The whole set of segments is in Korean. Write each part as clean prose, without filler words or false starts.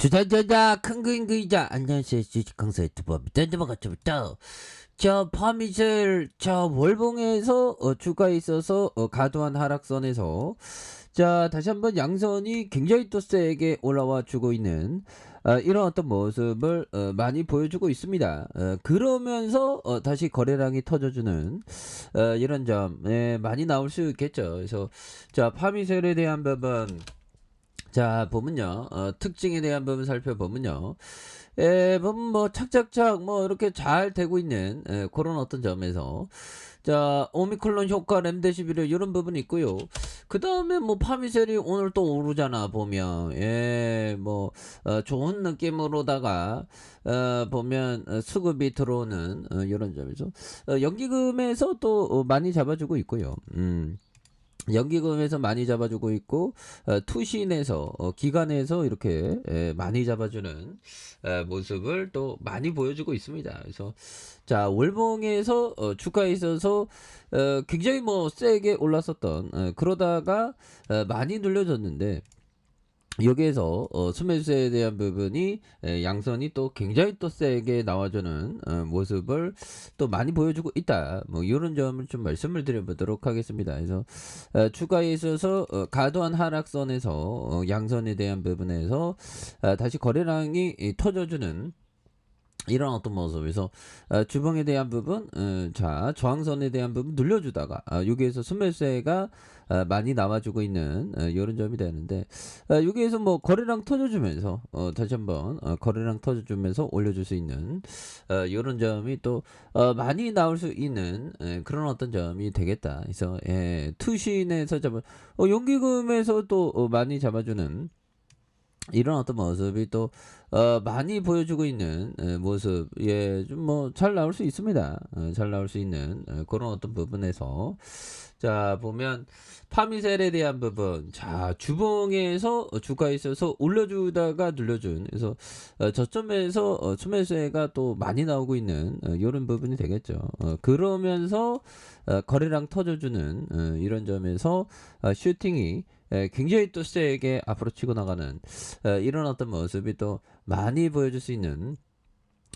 주다주다 큰그인그이자 안녕하세요 주식 강사 유튜버입니다. 넘어갔죠. 저 파미셀 저 월봉에서 주가에 있어서 과도한 하락선에서 자 다시 한번 양선이 굉장히 또 세게 올라와 주고 있는 이런 어떤 모습을 많이 보여주고 있습니다. 그러면서 다시 거래량이 터져주는 이런 점에 많이 나올 수 있겠죠. 그래서 자 파미셀에 대한 부분 자 보면요 특징에 대한 부분 살펴보면요 보면 뭐 착착착 뭐 이렇게 잘 되고 있는 그런 어떤 점에서 자 오미클론 효과 렘데시비르 이런 부분이 있고요. 그 다음에 뭐 파미셀이 오늘 또 오르잖아 보면 뭐 좋은 느낌으로다가 보면 수급이 들어오는 이런 점에서 연기금에서 또 많이 잡아주고 있고요. 연기금에서 많이 잡아주고 있고 투신에서 기관에서 이렇게 많이 잡아주는 모습을 또 많이 보여주고 있습니다. 그래서 자 월봉에서 주가에 있어서 굉장히 뭐 세게 올랐었던 그러다가 많이 눌려졌는데 여기에서 수매수에 대한 부분이 양선이 또 굉장히 또 세게 나와주는 모습을 또 많이 보여주고 있다. 뭐 이런 점을 좀 말씀을 드려보도록 하겠습니다. 그래서 주가에 있어서 과도한 하락선에서 양선에 대한 부분에서 다시 거래량이 터져주는 이런 어떤 모습에서 주봉에 대한 부분 자 저항선에 대한 부분 눌려주다가 여기에서 순매수세가 많이 나와주고 있는 이런 점이 되는데 여기에서 뭐 거래량 터져주면서 다시 한번 거래량 터져주면서 올려줄 수 있는 이런 점이 또 많이 나올 수 있는 그런 어떤 점이 되겠다. 그래서 투신에서 잡은 용기금에서 또 많이 잡아주는 이런 어떤 모습이 또 많이 보여주고 있는 모습 좀 뭐 잘 나올 수 있습니다. 잘 나올 수 있는 그런 어떤 부분에서 자 보면 파미셀에 대한 부분 자 주봉에서 주가에 있어서 올려주다가 눌려준 그래서 저점에서 수매수가 또 많이 나오고 있는 이런 부분이 되겠죠. 그러면서 거래량 터져주는 이런 점에서 슈팅이 굉장히 또 세게 앞으로 치고 나가는 이런 어떤 모습이 또 많이 보여줄 수 있는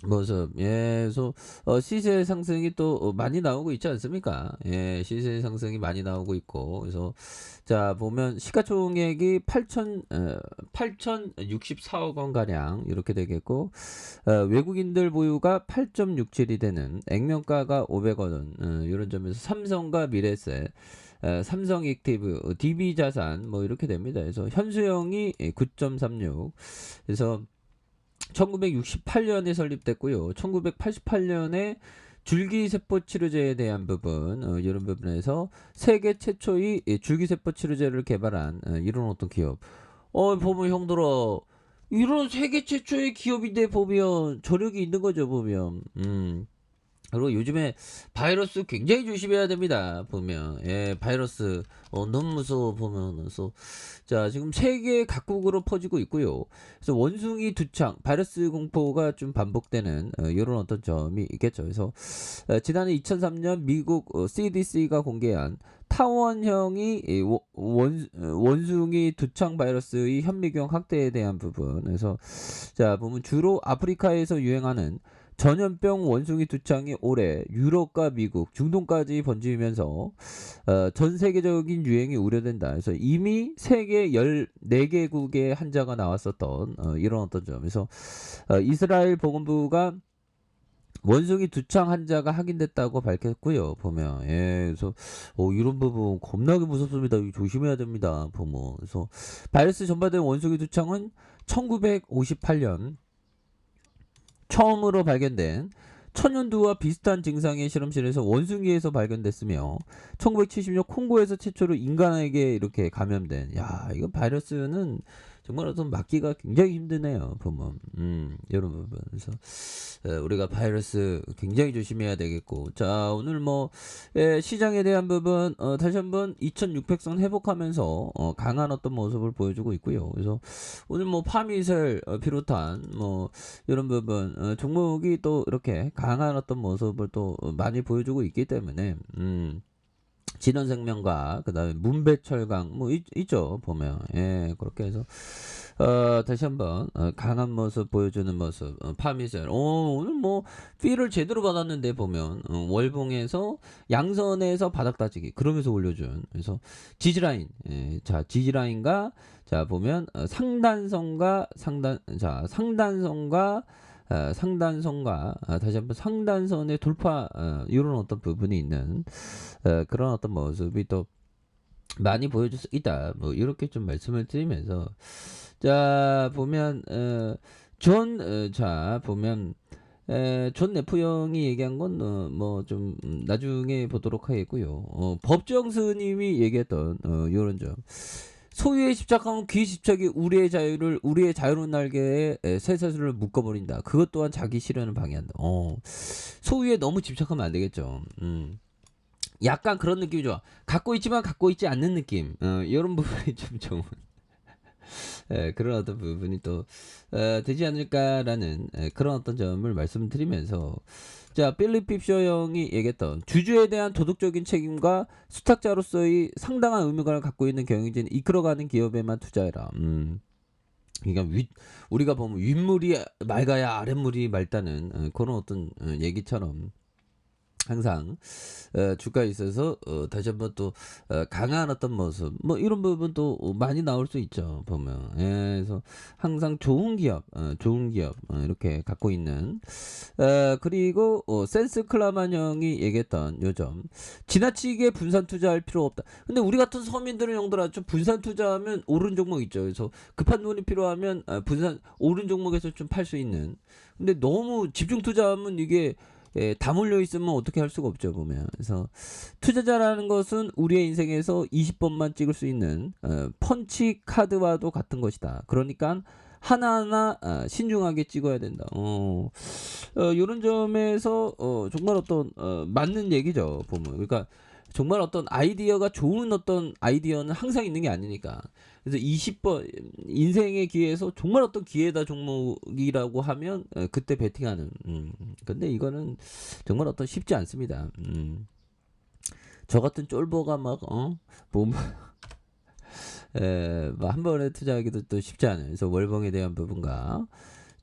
모습. 그래서 시세 상승이 또 많이 나오고 있지 않습니까? 시세 상승이 많이 나오고 있고 그래서 자 보면 시가총액이 8,064억 원 가량 이렇게 되겠고 외국인들 보유가 8.67이 되는 액면가가 500원 이런 점에서 삼성과 미래세 삼성 액티브, DB 자산 뭐 이렇게 됩니다. 그래서 현수형이 9.36. 그래서 1968년에 설립됐고요. 1988년에 줄기세포 치료제에 대한 부분 이런 부분에서 세계 최초의 줄기세포 치료제를 개발한 이런 어떤 기업. 보면 형들아 이런 세계 최초의 기업인데 보면 저력이 있는 거죠 보면. 그리고 요즘에 바이러스 굉장히 조심해야 됩니다. 보면 바이러스 너무 무서워 보면 그래서 자 지금 세계 각국으로 퍼지고 있고요. 그래서 원숭이 두창 바이러스 공포가 좀 반복되는 이런 어떤 점이 있겠죠. 그래서 지난해 2003년 미국 CDC가 공개한 타원형이 원숭이 두창 바이러스의 현미경 확대에 대한 부분. 그래서 자 보면 주로 아프리카에서 유행하는 전염병 원숭이 두창이 올해 유럽과 미국, 중동까지 번지면서 전 세계적인 유행이 우려된다. 그래서 이미 세계 14개국의 환자가 나왔었던 이런 어떤 점에서 이스라엘 보건부가 원숭이 두창 환자가 확인됐다고 밝혔고요. 보면 그래서 이런 부분 겁나게 무섭습니다. 조심해야 됩니다. 보면 그래서 바이러스 전파된 원숭이 두창은 1958년 처음으로 발견된 천연두와 비슷한 증상의 실험실에서 원숭이에서 발견됐으며 1970년 콩고에서 최초로 인간에게 이렇게 감염된 이거 바이러스는 정말 어떤 막기가 굉장히 힘드네요 보면 이런 부분 그래서 우리가 바이러스 굉장히 조심해야 되겠고 자 오늘 뭐 시장에 대한 부분 다시 한번 2600선 회복하면서 강한 어떤 모습을 보여주고 있고요. 그래서 오늘 뭐 파미셀 비롯한 뭐 이런 부분 종목이 또 이렇게 강한 어떤 모습을 또 많이 보여주고 있기 때문에 진원생명과 그다음에 문배철강 뭐 있죠 보면. 예, 그렇게 해서 다시 한번 강한 모습 보여주는 모습. 파미셀 오늘 뭐 필을 제대로 받았는데 보면 월봉에서 양선에서 바닥 다지기 그러면서 올려준. 그래서 지지라인, 예, 자 지지라인과 자 보면 상단선과 다시 한번 상단선의 돌파, 이런 어떤 부분이 있는 그런 어떤 모습이 또 많이 보여줄 수 있다. 뭐 이렇게 좀 말씀을 드리면서 자 보면 자 보면 존 F 형이 얘기한 건 뭐 좀 나중에 보도록 하겠고요. 법정 스님이 얘기했던 요런 점. 소유에 집착하면 귀 집착이 우리의 자유로운 날개에 쇠사슬을 묶어버린다. 그것 또한 자기 실현을 방해한다. 소유에 너무 집착하면 안 되겠죠. 약간 그런 느낌이 좋아. 갖고 있지만 갖고 있지 않는 느낌. 이런 부분이 좀 좋은. 그런 어떤 부분이 또 되지 않을까라는 그런 어떤 점을 말씀드리면서 자 필립 핍셔 형이 얘기했던 주주에 대한 도덕적인 책임과 수탁자로서의 상당한 의무감을 갖고 있는 경영진을 이끌어가는 기업에만 투자해라. 그러니까 우리가 보면 윗물이 맑아야 아랫물이 맑다는 그런 어떤 얘기처럼 항상 주가에 있어서 다시 한번 또 강한 어떤 모습 뭐 이런 부분도 많이 나올 수 있죠 보면. 예, 그래서 항상 좋은 기업 이렇게 갖고 있는 그리고 센스 클라만 형이 얘기했던 요점 지나치게 분산 투자할 필요 없다. 근데 우리 같은 서민들은 형들아 좀 분산 투자하면 오른 종목 있죠. 그래서 급한 돈이 필요하면 분산 오른 종목에서 좀 팔 수 있는. 근데 너무 집중 투자하면 이게 예, 다 몰려 있으면 어떻게 할 수가 없죠 보면. 그래서 투자자라는 것은 우리의 인생에서 20번만 찍을 수 있는 펀치 카드와도 같은 것이다. 그러니까 하나하나 신중하게 찍어야 된다. 이런 점에서 정말 어떤 맞는 얘기죠 보면. 그러니까 정말 어떤 아이디어가 좋은 어떤 아이디어는 항상 있는 게 아니니까. 그래서 20번 인생의 기회에서 정말 어떤 기회다 종목이라고 하면 그때 베팅하는. 근데 이거는 정말 어떤 쉽지 않습니다. 저 같은 쫄보가 막 몸 한 번에 투자하기도 또 쉽지 않아요. 그래서 월봉에 대한 부분과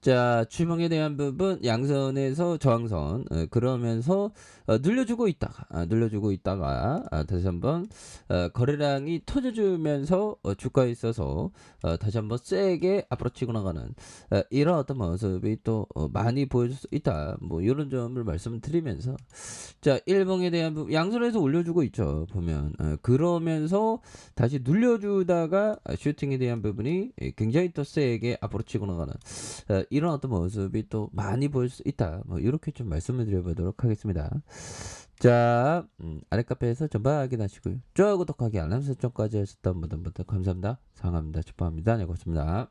자 주봉에 대한 부분 양선에서 저항선 그러면서 늘려주고 있다가 다시 한번 거래량이 터져주면서 주가에 있어서 다시 한번 세게 앞으로 치고 나가는 이런 어떤 모습이 또 많이 보여줄 수 있다. 뭐 이런 점을 말씀드리면서 자 일봉에 대한 부분 양선에서 올려주고 있죠 보면. 그러면서 다시 눌려주다가 슈팅에 대한 부분이 굉장히 또 세게 앞으로 치고 나가는 이런 어떤 모습이 또 많이 보일 수 있다. 뭐 이렇게 좀 말씀을 드려보도록 하겠습니다. 자 아래 카페에서 전방 확인하시고요. 좋아요 구독하기 알람 설정까지 하셨던 모든 분들 감사합니다. 사랑합니다. 축복합니다. 네 고맙습니다.